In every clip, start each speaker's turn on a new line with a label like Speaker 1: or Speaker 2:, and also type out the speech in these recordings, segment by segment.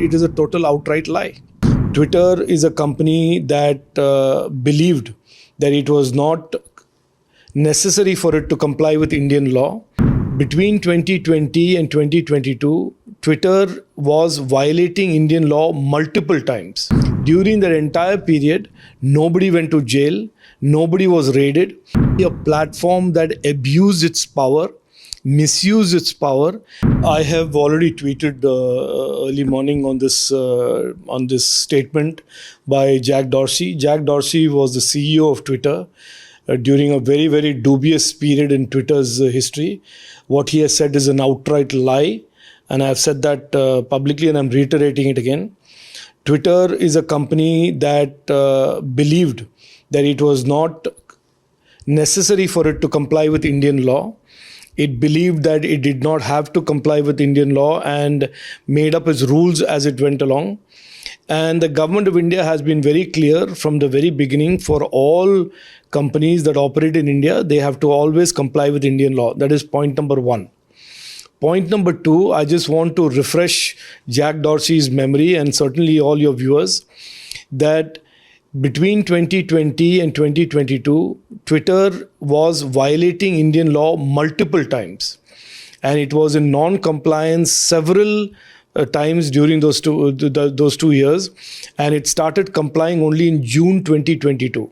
Speaker 1: it is a total outright lie. Twitter is a company that believed that it was not necessary for it to comply with Indian law. Between 2020 and 2022, Twitter was violating Indian law multiple times. During that entire period, nobody went to jail, nobody was raided. A platform that abused its power, misused its power. I have already tweeted early morning on this statement by Jack Dorsey. Jack Dorsey was the CEO of Twitter during a very, very dubious period in Twitter's history. What he has said is an outright lie, and I have said that publicly, and I'm reiterating it again. Twitter is a company that believed that it was not necessary for it to comply with Indian law. It believed that it did not have to comply with Indian law and made up its rules as it went along. And the government of India has been very clear from the very beginning, for all companies that operate in India, they have to always comply with Indian law. That is point number one. Point number two, I just want to refresh Jack Dorsey's memory and certainly all your viewers that between 2020 and 2022, Twitter was violating Indian law multiple times. And it was in non-compliance several times during those two years. And it started complying only in June 2022.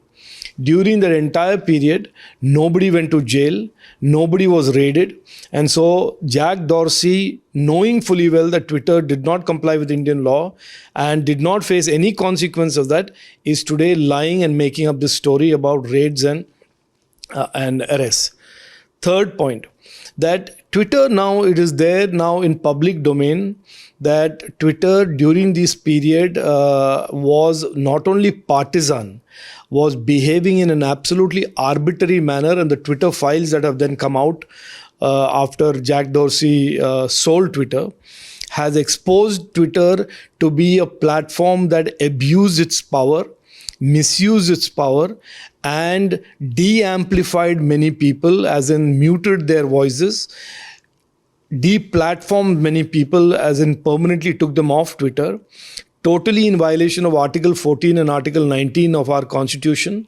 Speaker 1: During that entire period, nobody went to jail, nobody was raided. And so Jack Dorsey, knowing fully well that Twitter did not comply with Indian law and did not face any consequence of that, is today lying and making up this story about raids and arrests. Third point, that Twitter now, it is there now in public domain that Twitter during this period was not only partisan, was behaving in an absolutely arbitrary manner, and the Twitter files that have then come out after Jack Dorsey sold Twitter has exposed Twitter to be a platform that abused its power, misused its power, and de-amplified many people, as in muted their voices, de-platformed many people, as in permanently took them off Twitter, totally in violation of Article 14 and Article 19 of our Constitution.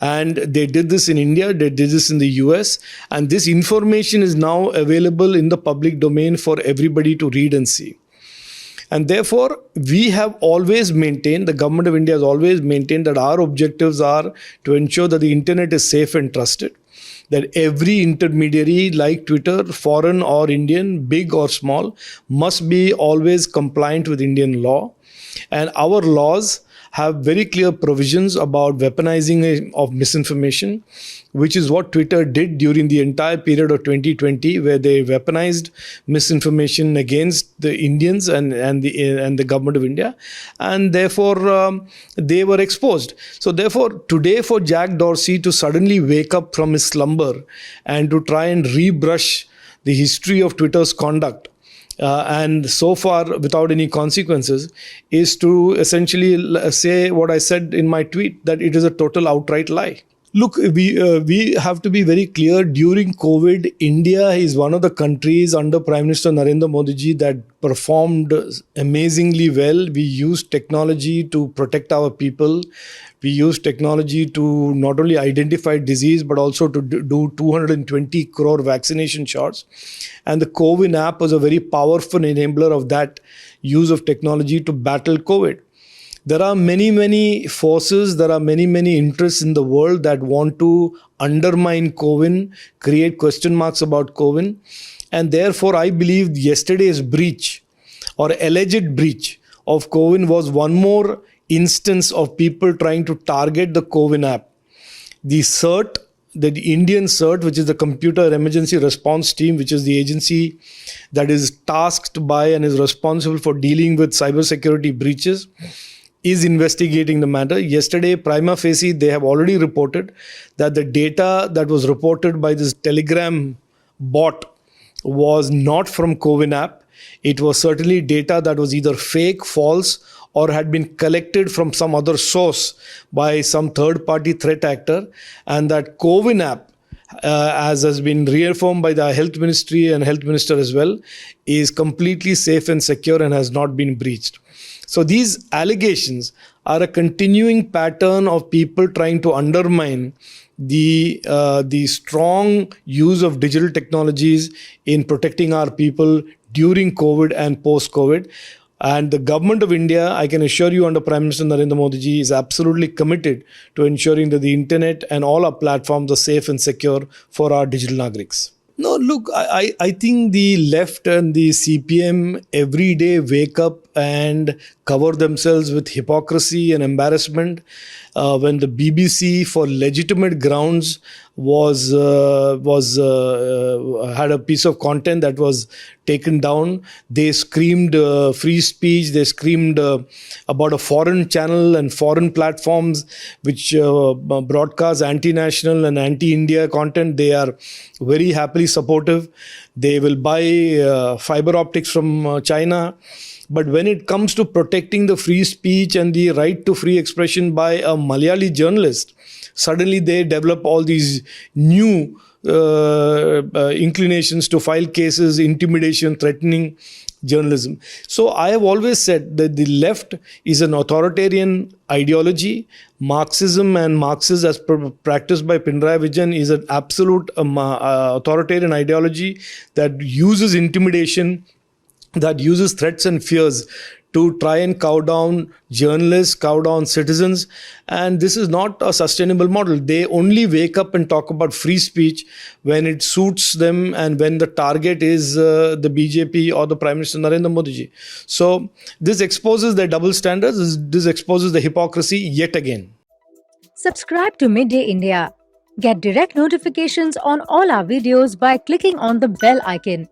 Speaker 1: And they did this in India, they did this in the US, and this information is now available in the public domain for everybody to read and see. And therefore, we have always maintained, the government of India has always maintained that our objectives are to ensure that the internet is safe and trusted, that every intermediary like Twitter, foreign or Indian, big or small, must be always compliant with Indian law. And our laws have very clear provisions about weaponizing of misinformation, which is what Twitter did during the entire period of 2020, where they weaponized misinformation against the Indians and the government of India, and therefore they were exposed. So therefore, today for Jack Dorsey to suddenly wake up from his slumber and to try and rebrush the history of Twitter's conduct, and so far without any consequences, is to essentially say what I said in my tweet, that it is a total outright lie. Look, we have to be very clear. During COVID, India is one of the countries under Prime Minister Narendra Modi ji that performed amazingly well. We used technology to protect our people. We used technology to not only identify disease, but also to do 220 crore vaccination shots. And the COVID app was a very powerful enabler of that use of technology to battle COVID. There are many, many forces, there are many, many interests in the world that want to undermine COVID, create question marks about COVID. And therefore, I believe yesterday's breach or alleged breach of COVID was one more instance of people trying to target the COVID app. The CERT, the Indian CERT, which is the Computer Emergency Response Team, which is the agency that is tasked by and is responsible for dealing with cybersecurity breaches, is investigating the matter. Yesterday, prima facie, they have already reported that the data that was reported by this Telegram bot was not from COVID app. It was certainly data that was either fake, false, or had been collected from some other source by some third-party threat actor, and that COVID app, as has been reaffirmed by the Health Ministry and Health Minister as well, is completely safe and secure and has not been breached. So these allegations are a continuing pattern of people trying to undermine the strong use of digital technologies in protecting our people during COVID and post-COVID. And the government of India, I can assure you, under Prime Minister Narendra Modi ji, is absolutely committed to ensuring that the internet and all our platforms are safe and secure for our digital Nagriks. No, look, I think the left and the CPM every day wake up and cover themselves with hypocrisy and embarrassment. When the BBC, for legitimate grounds, had a piece of content that was taken down, they screamed free speech. They screamed about a foreign channel and foreign platforms which broadcast anti-national and anti-India content. They are very happily supportive. They will buy fiber optics from China. But when it comes to protecting the free speech and the right to free expression by a Malayali journalist, suddenly they develop all these new inclinations to file cases, intimidation, threatening journalism. So I have always said that the left is an authoritarian ideology. Marxism and Marxist, as practiced by Pinarayi Vijayan, is an absolute authoritarian ideology that uses intimidation, that uses threats and fears to try and cow down journalists, cow down citizens. And this is not a sustainable model. They only wake up and talk about free speech when it suits them and when the target is the BJP or the Prime Minister Narendra Modi ji. So this exposes their double standards. This exposes the hypocrisy yet again.
Speaker 2: Subscribe to Midday India. Get direct notifications on all our videos by clicking on the bell icon.